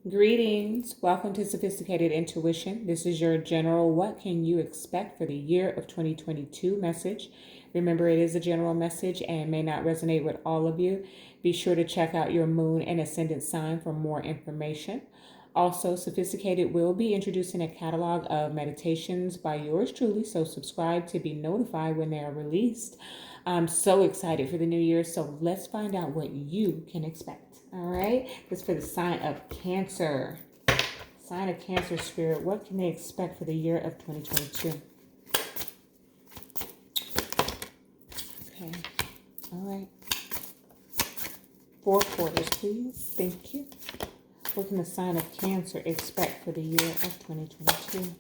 Greetings. Welcome to Sophisticated Intuition. This is your general what can you expect for the year of 2022 message. Remember, it is a general message and may not resonate with all of you. Be sure to check out your moon and ascendant sign for more information. Also, Sophisticated will be introducing a catalog of meditations by yours truly, so subscribe to be notified when they are released. I'm so excited for the new year, so let's find out what you can expect. All right, this is for the sign of Cancer. Sign of Cancer spirit, what can they expect for the year of 2022? Okay, all right. 4 quarters, please. Thank you. What can the sign of Cancer expect for the year of 2022?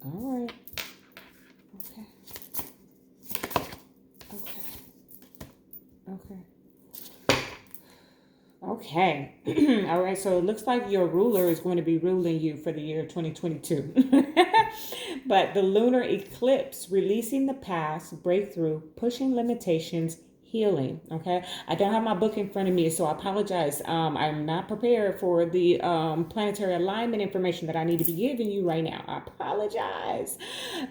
All right. Okay. All right. So it looks like your ruler is going to be ruling you for the year of 2022. But the lunar eclipse, releasing the past, breakthrough, pushing limitations, healing. Okay. I don't have my book in front of me, so I apologize. I'm not prepared for the planetary alignment information that I need to be giving you right now. I apologize.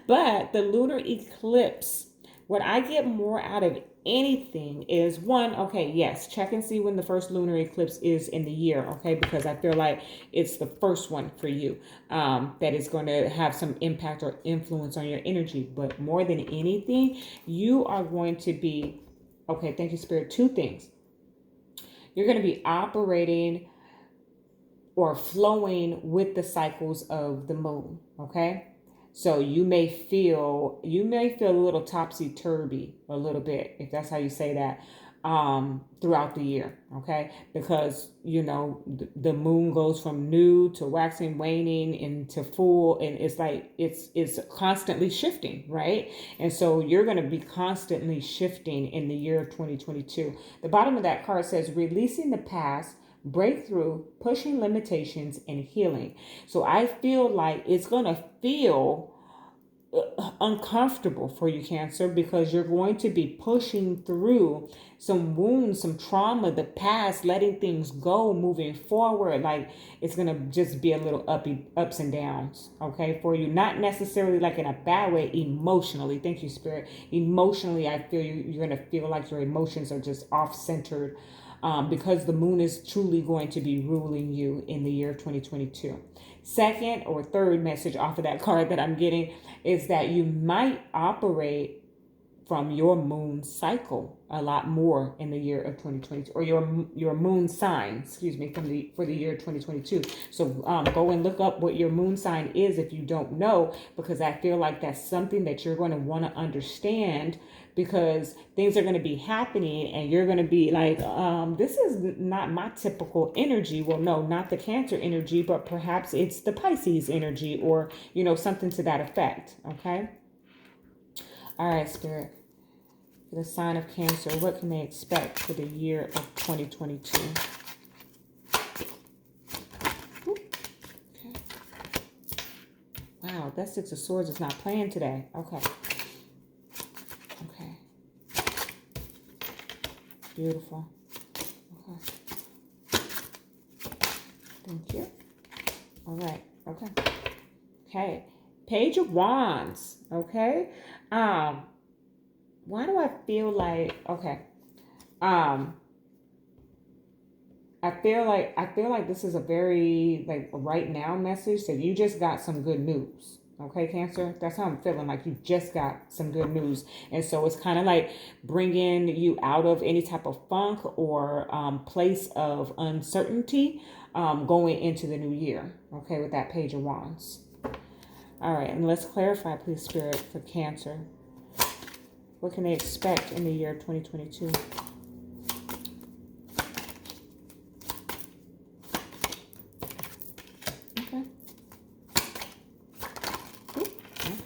But the lunar eclipse, what I get more out of anything is one, okay, yes, check and see when the first lunar eclipse is in the year, okay, because I feel like it's the first one for you that is going to have some impact or influence on your energy. But more than anything, you are going to be, okay, thank you, Spirit, 2 things. You're going to be operating or flowing with the cycles of the moon, okay? So you may feel a little topsy-turvy a little bit, if that's how you say that, throughout the year, okay? Because, the moon goes from new to waxing, waning into full, and it's like it's constantly shifting, right? And so you're going to be constantly shifting in the year of 2022. The bottom of that card says releasing the past, breakthrough, pushing limitations, and healing. So I feel like it's going to feel uncomfortable for you, Cancer, because you're going to be pushing through some wounds, some trauma, the past, letting things go, moving forward. Like it's going to just be a little ups and downs, okay, for you. Not necessarily like in a bad way, emotionally. Thank you, Spirit. Emotionally, I feel you're going to feel like your emotions are just off-centered. Because the moon is truly going to be ruling you in the year of 2022. Second or third message off of that card that I'm getting is that you might operate from your moon cycle a lot more in the year of 2022, or your moon sign, excuse me, for the year 2022. So go and look up what your moon sign is if you don't know, because I feel like that's something that you're going to want to understand, because things are going to be happening and you're going to be like, this is not my typical energy. Well, no, not the Cancer energy, but perhaps it's the Pisces energy, or something to that effect. Okay. All right, Spirit. For the sign of Cancer, what can they expect for the year of 2022? Okay. Wow, that 6 of Swords is not playing today. Okay. Okay. Beautiful. Okay. Thank you. All right. Okay. Okay. Page of Wands. Okay. Why do I feel like, okay. I feel like this is a very like right now message that you just got some good news. Okay, Cancer, that's how I'm feeling, like you just got some good news. And so it's kind of like bringing you out of any type of funk or place of uncertainty going into the new year. Okay, with that Page of Wands. All right, and let's clarify, please, Spirit, for Cancer. What can they expect in the year of 2022? Okay.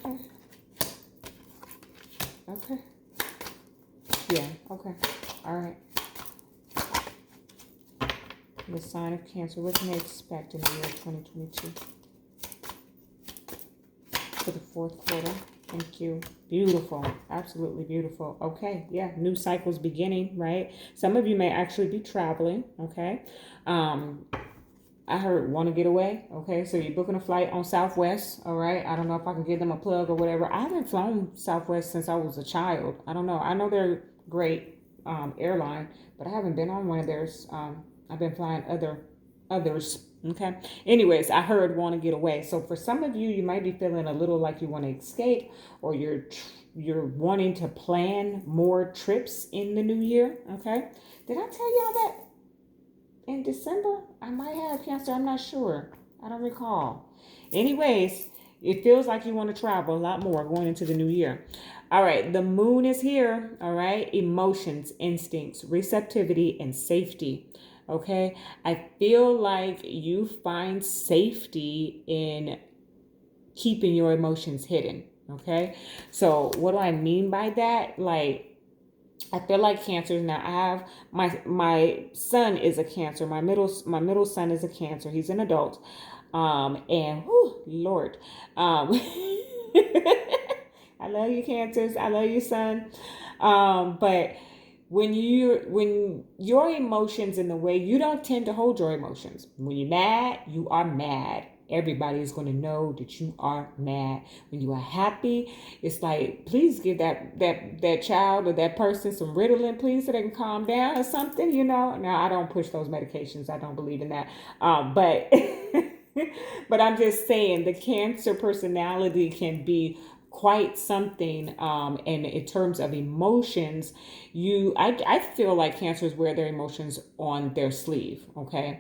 Okay. Okay. Yeah, okay. All right. The sign of Cancer, what can they expect in the year of 2022? For the 4th quarter. Thank you. Beautiful. Absolutely beautiful. Okay. Yeah. New cycles beginning, right? Some of you may actually be traveling. Okay. Um, I heard want to get away. Okay. So you're booking a flight on Southwest. All right. I don't know if I can give them a plug or whatever. I haven't flown Southwest since I was a child. I don't know. I know they're great airline, but I haven't been on one of theirs. I've been flying others. Okay. Anyways, I heard want to get away. So for some of you, you might be feeling a little like you want to escape, or you're wanting to plan more trips in the new year. Okay. Did I tell y'all that in December? I might have Cancer. I'm not sure. I don't recall. Anyways, it feels like you want to travel a lot more going into the new year. All right, the moon is here. All right, emotions, instincts, receptivity, and safety. Okay, I feel like you find safety in keeping your emotions hidden. Okay, so what do I mean by that? Like, I feel like Cancers now. I have my son is a Cancer. My middle son is a Cancer. He's an adult. And whew, Lord, I love you, Cancers. I love you, son. But when your emotions in the way, you don't tend to hold your emotions. When you're mad, you are mad. Everybody is going to know that you are mad. When you are happy, it's like, please give that child or that person some Ritalin, please, so they can calm down or something. Now I don't push those medications. I don't believe in that. But but I'm just saying the Cancer personality can be quite something. And in terms of emotions, I feel like Cancers wear their emotions on their sleeve. Okay.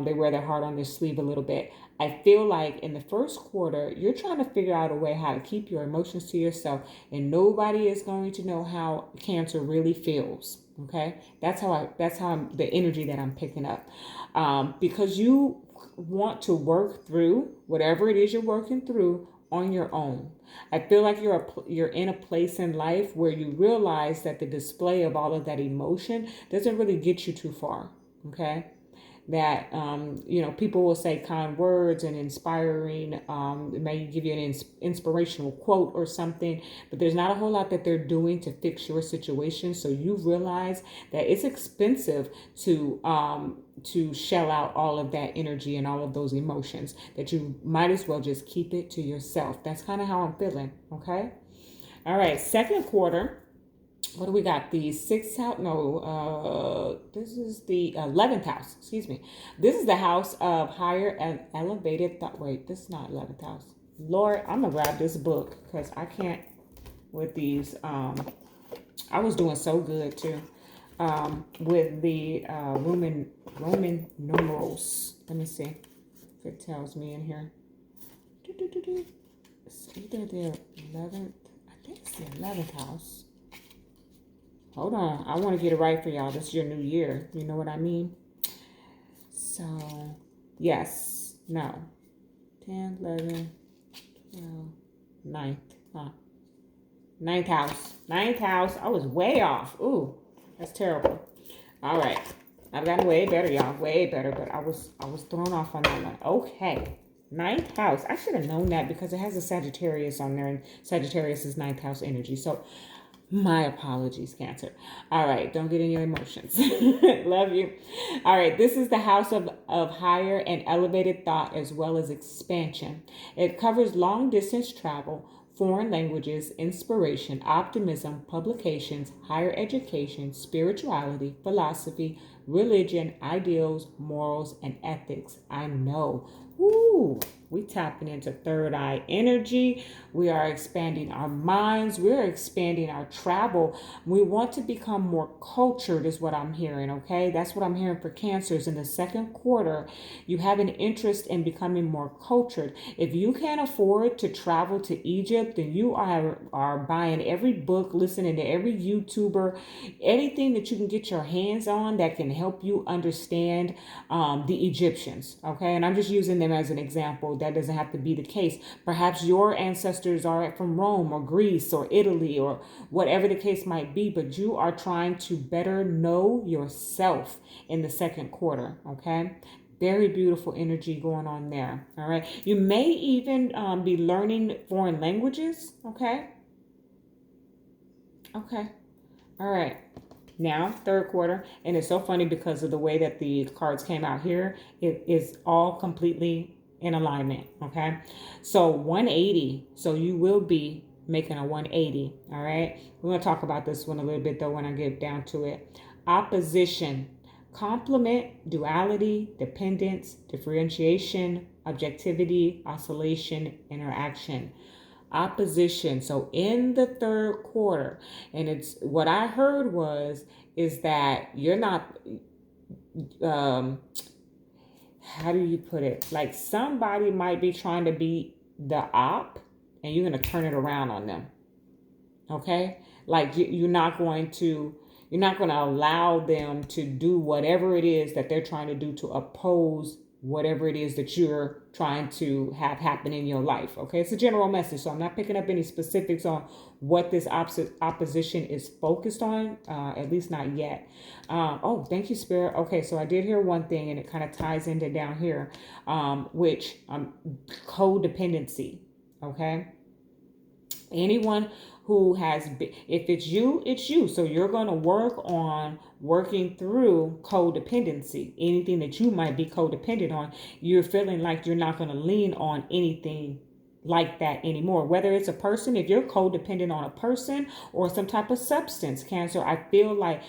They wear their heart on their sleeve a little bit. I feel like in the first quarter, you're trying to figure out a way how to keep your emotions to yourself, and nobody is going to know how Cancer really feels. Okay. That's how the energy that I'm picking up. Because you want to work through whatever it is you're working through on your own. I feel like you're in a place in life where you realize that the display of all of that emotion doesn't really get you too far. Okay, that people will say kind words and inspiring, it may give you an inspirational quote or something, but there's not a whole lot that they're doing to fix your situation. So you realize that it's expensive to shell out all of that energy and all of those emotions, that you might as well just keep it to yourself. That's kind of how I'm feeling. Okay. All right, second quarter. What do we got? The sixth house? No, this is the 11th house. Excuse me. This is the house of higher and elevated thought. Wait, this is not 11th house. Lord, I'm going to grab this book because I can't with these. I was doing so good too with the Roman numerals. Let me see if it tells me in here. It's either the 11th. I think it's the 11th house. Hold on. I want to get it right for y'all. This is your new year. You know what I mean? So, yes. No. 10, 11, 12, 9th. Huh. 9th house. 9th house. I was way off. Ooh, that's terrible. All right. I've gotten way better, y'all. Way better. But I was thrown off on that one. Okay. 9th house. I should have known that because it has a Sagittarius on there. And Sagittarius is 9th house energy. So, my apologies, Cancer. All right, don't get in your emotions. Love you. All right, this is the house of higher and elevated thought as well as expansion. It covers long distance travel, foreign languages, inspiration, optimism, publications, higher education, spirituality, philosophy, religion, ideals, morals, and ethics. I know. Woo! We tapping into third eye energy. We are expanding our minds. We're expanding our travel. We want to become more cultured is what I'm hearing, okay? That's what I'm hearing for Cancers. In the second quarter, you have an interest in becoming more cultured. If you can't afford to travel to Egypt, then you are buying every book, listening to every YouTuber, anything that you can get your hands on that can help you understand the Egyptians, okay? And I'm just using them as an example. That doesn't have to be the case. Perhaps your ancestors are from Rome or Greece or Italy or whatever the case might be, but you are trying to better know yourself in the second quarter, okay? Very beautiful energy going on there. All right. You may even be learning foreign languages. Okay. Okay. All right. Now, third quarter. And it's so funny because of the way that the cards came out here. It is all completely in alignment. Okay. So 180. So you will be making a 180. All right. We're going to talk about this one a little bit though when I get down to it. Opposition. Complement, duality, dependence, differentiation, objectivity, oscillation, interaction. Opposition. So in the third quarter, and it's what I heard is that you're not um how do you put it? Like somebody might be trying to be the op and you're going to turn it around on them. Okay? Like you're not going to allow them to do whatever it is that they're trying to do to oppose whatever it is that you're trying to have happen in your life. Okay, it's a general message, so I'm not picking up any specifics on what this opposition is focused on, at least not yet. Oh, thank you, Spirit. Okay, so I did hear one thing, and it kind of ties into down here, which codependency. Okay, anyone who has been, if it's you, it's you. So you're going to work on working through codependency. Anything that you might be codependent on, you're feeling like you're not going to lean on anything like that anymore. Whether it's a person, if you're codependent on a person or some type of substance, Cancer, I feel like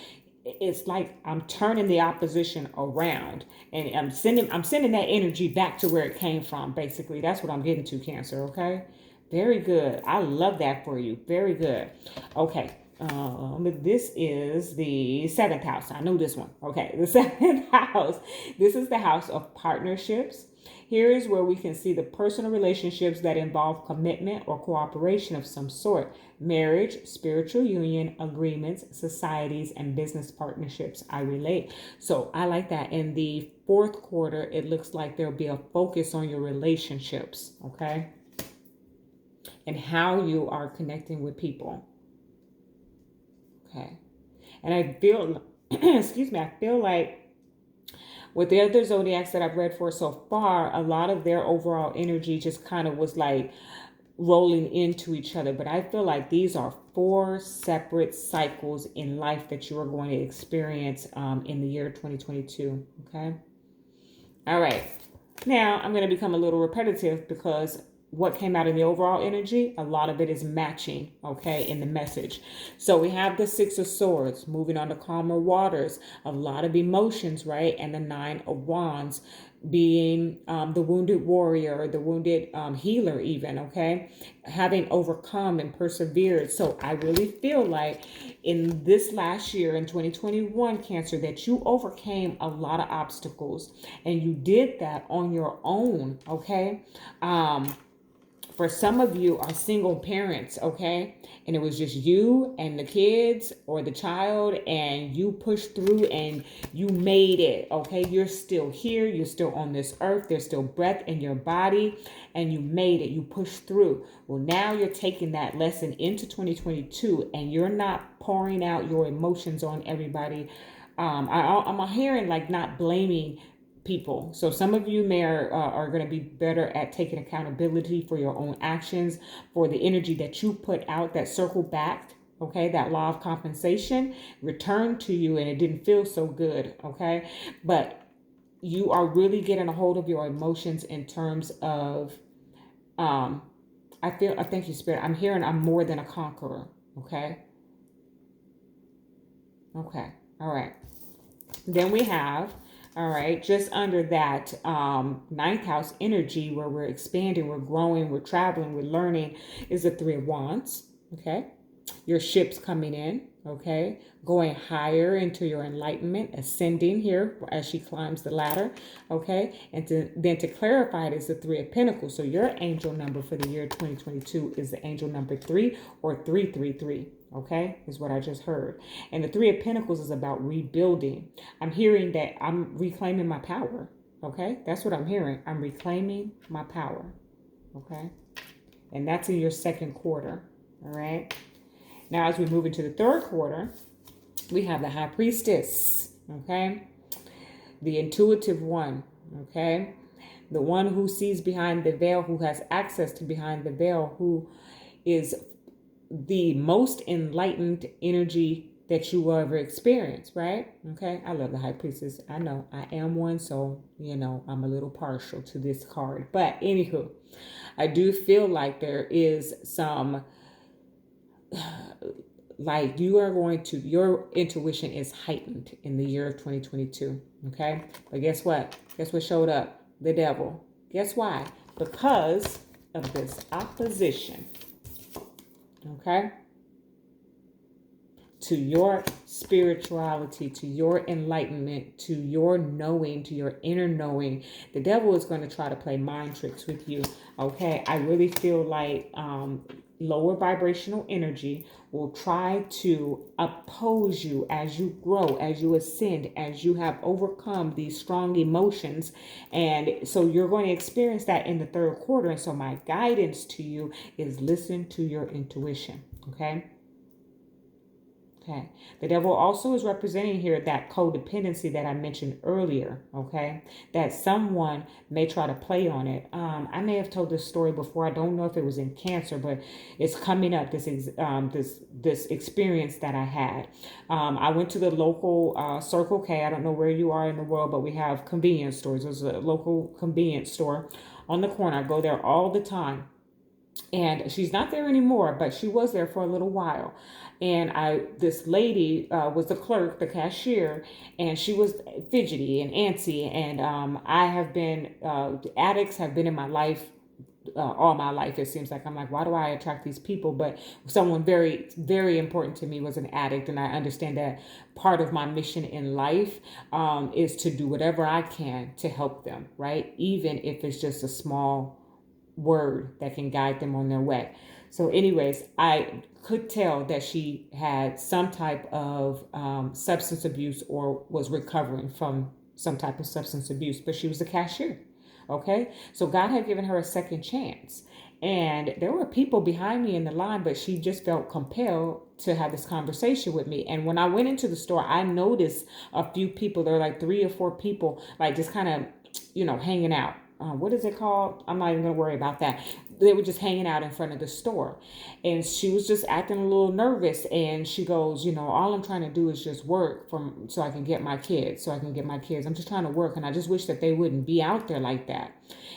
it's like I'm turning the opposition around and I'm sending that energy back to where it came from. Basically, that's what I'm getting to, Cancer. Okay. Very good. I love that for you. Very good. Okay. This is the seventh house. I know this one. Okay. The seventh house. This is the house of partnerships. Here is where we can see the personal relationships that involve commitment or cooperation of some sort. Marriage, spiritual union, agreements, societies, and business partnerships. I relate. So I like that. In the fourth quarter, it looks like there'll be a focus on your relationships. Okay. And how you are connecting with people. Okay. And I feel, excuse me, I feel like with the other zodiacs that I've read for so far, a lot of their overall energy just kind of was like rolling into each other. But I feel like these are 4 separate cycles in life that you are going to experience in the year 2022. Okay. All right. Now I'm going to become a little repetitive because what came out in the overall energy, a lot of it is matching, okay, in the message. So we have the 6 of Swords, moving on to calmer waters, a lot of emotions, right? And the 9 of Wands being the wounded warrior, the wounded healer even, okay? Having overcome and persevered. So I really feel like in this last year, in 2021, Cancer, that you overcame a lot of obstacles and you did that on your own, okay? For some of you are single parents, okay? And it was just you and the kids or the child and you pushed through and you made it, okay? You're still here. You're still on this earth. There's still breath in your body and you made it. You pushed through. Well, now you're taking that lesson into 2022 and you're not pouring out your emotions on everybody. I'm hearing like not blaming people. So some of you are going to be better at taking accountability for your own actions, for the energy that you put out that circle back. Okay, that law of compensation returned to you and it didn't feel so good. Okay, but you are really getting a hold of your emotions in terms of, I thank you, Spirit. I'm hearing I'm more than a conqueror. Okay. Okay. All right. Then we have, all right, just under that ninth house energy where we're expanding, we're growing, we're traveling, we're learning is the 3 of Wands. Okay. Your ship's coming in. Okay. Going higher into your enlightenment, ascending here as she climbs the ladder. Okay. And then to clarify it is the 3 of Pentacles. So your angel number for the year 2022 is the angel number 3 or 333. Okay, is what I just heard. And the 3 of Pentacles is about rebuilding. I'm hearing that I'm reclaiming my power. Okay, that's what I'm hearing. I'm reclaiming my power. Okay, and that's in your second quarter. All right. Now, as we move into the third quarter, we have the High Priestess. Okay, the intuitive one. Okay. The one who sees behind the veil, who has access to behind the veil, who is the most enlightened energy that you will ever experience, right? Okay. I love the high priestess. I know I am one, so I'm a little partial to this card. But anywho, I do feel like there is some like your intuition is heightened in the year of 2022. Okay. But guess what? Guess what showed up? The devil. Guess why? Because of this opposition. Okay. To your spirituality, to your enlightenment, to your knowing, to your inner knowing. The devil is going to try to play mind tricks with you. Okay. I really feel like lower vibrational energy will try to oppose you as you grow, as you ascend, as you have overcome these strong emotions. And so you're going to experience that in the third quarter. And so my guidance to you is listen to your intuition. Okay. Okay. The devil also is representing here that codependency that I mentioned earlier. Okay. That someone may try to play on it. I may have told this story before. I don't know if it was in Cancer, but it's coming up. This experience that I had. I went to the local Circle K. I don't know where you are in the world, but we have convenience stores. There's a local convenience store on the corner. I go there all the time. And she's not there anymore, but she was there for a little while. And this lady was the clerk, the cashier, and she was fidgety and antsy. And addicts have been in my life all my life. It seems like I'm like, why do I attract these people? But someone very, very important to me was an addict. And I understand that part of my mission in life is to do whatever I can to help them, right? Even if it's just a small word that can guide them on their way. So anyways, I could tell that she had some type of substance abuse or was recovering from some type of substance abuse, but she was a cashier. Okay. So God had given her a second chance. And there were people behind me in the line, but she just felt compelled to have this conversation with me. And when I went into the store, I noticed a few people, there were like 3 or 4 people, like just kind of, hanging out. What is it called? I'm not even going to worry about that. They were just hanging out in front of the store. And she was just acting a little nervous. And she goes, all I'm trying to do is just work so I can get my kids. I'm just trying to work. And I just wish that they wouldn't be out there like that.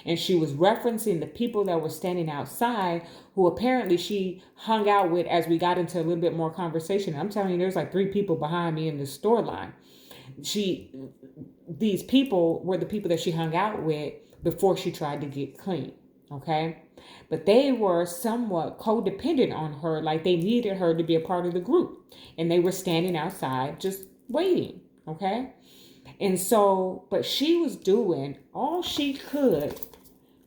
And she was referencing the people that were standing outside who apparently she hung out with as we got into a little bit more conversation. I'm telling you, there's like 3 people behind me in the store line. These people were the people that she hung out with before she tried to get clean. Okay. But they were somewhat codependent on her, like they needed her to be a part of the group. And they were standing outside just waiting. Okay. And so, but she was doing all she could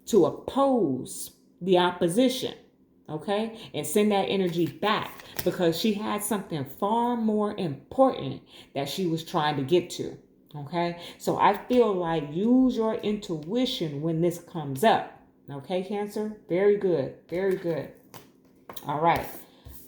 to oppose the opposition. Okay. And send that energy back because she had something far more important that she was trying to get to. Okay, so I feel like use your intuition when this comes up. Okay, Cancer? Very good. Very good. All right.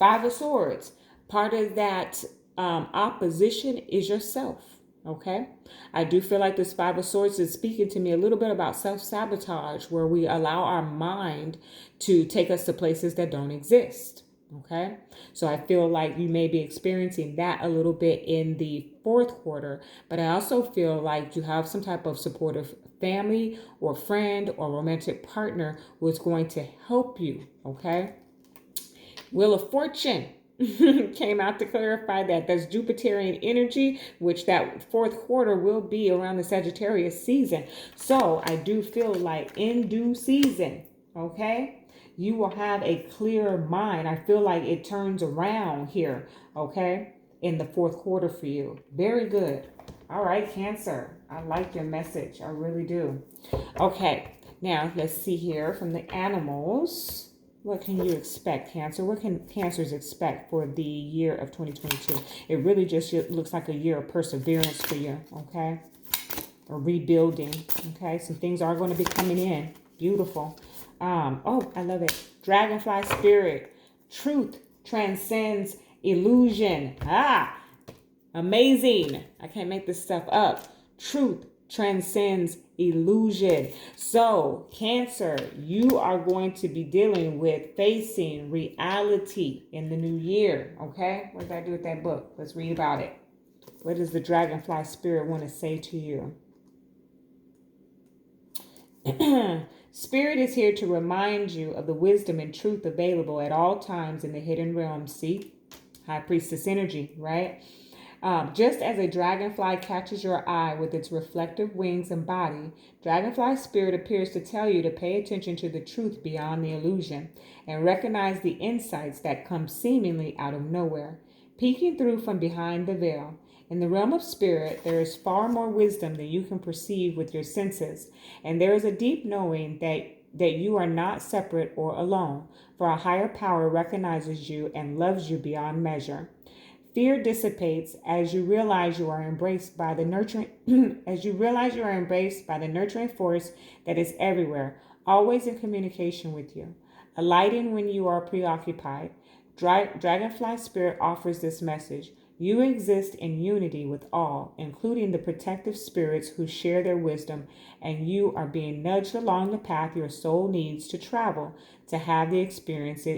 5 of Swords. Part of that opposition is yourself. Okay, I do feel like this 5 of Swords is speaking to me a little bit about self-sabotage, where we allow our mind to take us to places that don't exist. Okay, so I feel like you may be experiencing that a little bit in the 4th quarter, but I also feel like you have some type of supportive family or friend or romantic partner who is going to help you. Okay, Wheel of Fortune came out to clarify that. That's Jupiterian energy, which that 4th quarter will be around the Sagittarius season. So I do feel like in due season, okay, you will have a clearer mind. I feel like it turns around here, okay, in the 4th quarter for you. Very good. All right, Cancer. I like your message. I really do. Okay, now let's see here from the animals. What can you expect, Cancer? What can Cancers expect for the year of 2022? It really just looks like a year of perseverance for you, okay? Or rebuilding, okay? Some things are going to be coming in. Beautiful. Oh, I love it. Dragonfly spirit. Truth transcends illusion. Amazing. I can't make this stuff up. Truth transcends illusion. So, Cancer, you are going to be dealing with facing reality in the new year. Okay? What does that do with that book? Let's read about it. What does the dragonfly spirit want to say to you? Spirit is here to remind you of the wisdom and truth available at all times in the hidden realms. See? High Priestess energy, right? Just as a dragonfly catches your eye with its reflective wings and body, dragonfly spirit appears to tell you to pay attention to the truth beyond the illusion and recognize the insights that come seemingly out of nowhere, peeking through from behind the veil. In the realm of spirit, there is far more wisdom than you can perceive with your senses, and there is a deep knowing that you are not separate or alone, for a higher power recognizes you and loves you beyond measure. Fear dissipates as you realize you are embraced by the nurturing force that is everywhere, always in communication with you. Alighting when you are preoccupied, Dragonfly Spirit offers this message. You exist in unity with all, including the protective spirits who share their wisdom, and you are being nudged along the path your soul needs to travel to have the experiences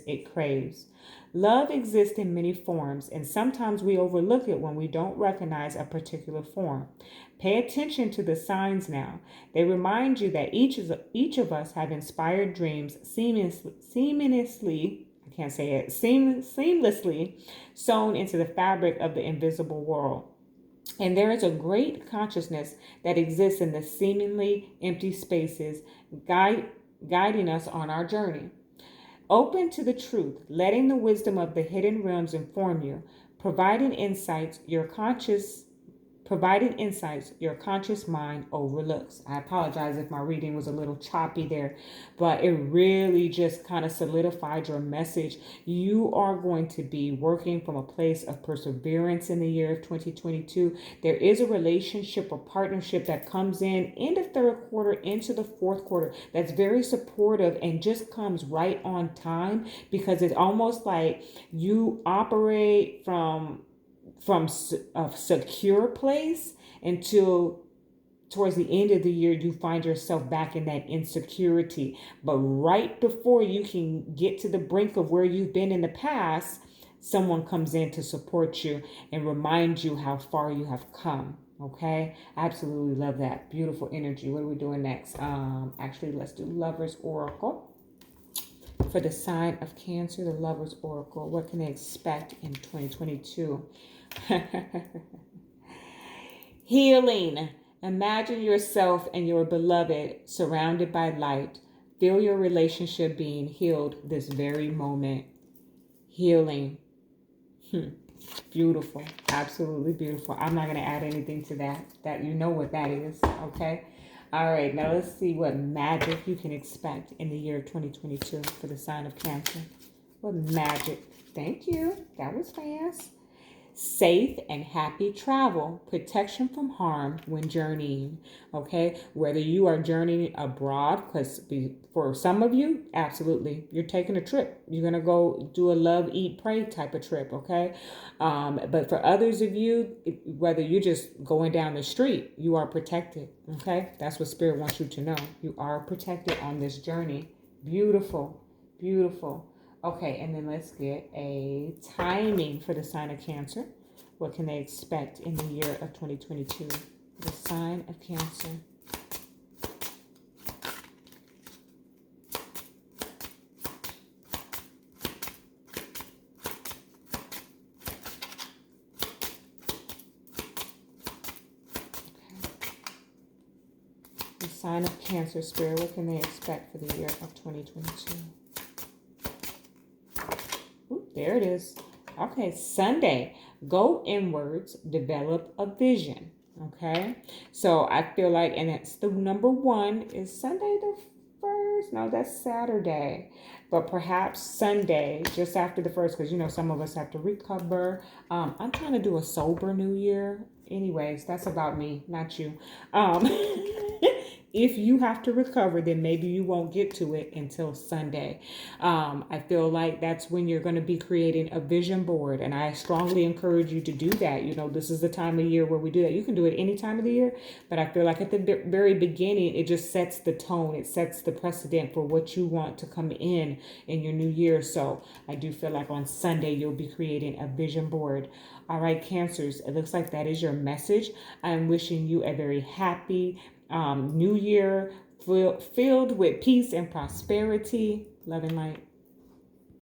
it craves. Love exists in many forms, and sometimes we overlook it when we don't recognize a particular form. Pay attention to the signs now. They remind you that each of us have inspired dreams seamlessly sewn into the fabric of the invisible world. And there is a great consciousness that exists in the seemingly empty spaces, guiding us on our journey. Open to the truth, letting the wisdom of the hidden realms inform you, providing insights your conscious mind overlooks. I apologize if my reading was a little choppy there, but it really just kind of solidified your message. You are going to be working from a place of perseverance in the year of 2022. There is a relationship or partnership that comes in the third quarter into the fourth quarter that's very supportive and just comes right on time, because it's almost like you operate from a secure place until towards the end of the year you find yourself back in that insecurity. But right before you can get to the brink of where you've been in the past, someone comes in to support you and remind you how far you have come. Okay, absolutely love that. Beautiful energy. What are we doing next? Actually, let's do Lover's Oracle. For the sign of Cancer, the Lover's Oracle. What can they expect in 2022? Healing. Imagine yourself and your beloved surrounded by light. Feel your relationship being healed this very moment. Healing. Beautiful. Absolutely beautiful. I'm not going to add anything to that. That you know what that is. Okay. All right. Now let's see what magic you can expect in the year 2022 for the sign of Cancer. What magic? Thank you. That was fast. Safe and happy travel, protection from harm when journeying. Okay, whether you are journeying abroad, because for some of you, absolutely, you're taking a trip. You're gonna go do a love, eat, pray type of trip. Okay, but for others of you, whether you're just going down the street, you are protected. Okay, that's what Spirit wants you to know. You are protected on this journey. Beautiful, beautiful. Okay, and then let's get a timing for the sign of Cancer. What can they expect in the year of 2022? The sign of Cancer. Okay. The sign of Cancer, Spirit, what can they expect for the year of 2022? There it is. Okay, Sunday. Go inwards, develop a vision. Okay, so I feel like, and it's the number one is Sunday the 1st. No, that's Saturday. But perhaps Sunday, just after the 1st, because, some of us have to recover. I'm trying to do a sober new year. Anyways, that's about me, not you. if you have to recover, then maybe you won't get to it until Sunday. I feel like that's when you're going to be creating a vision board. And I strongly encourage you to do that. You know, this is the time of year where we do that. You can do it any time of the year, but I feel like at the very beginning, it just sets the tone. It sets the precedent for what you want to come in your new year. So I do feel like on Sunday, you'll be creating a vision board. All right, Cancers, it looks like that is your message. I'm wishing you a very happy new year filled with peace and prosperity. Love and light.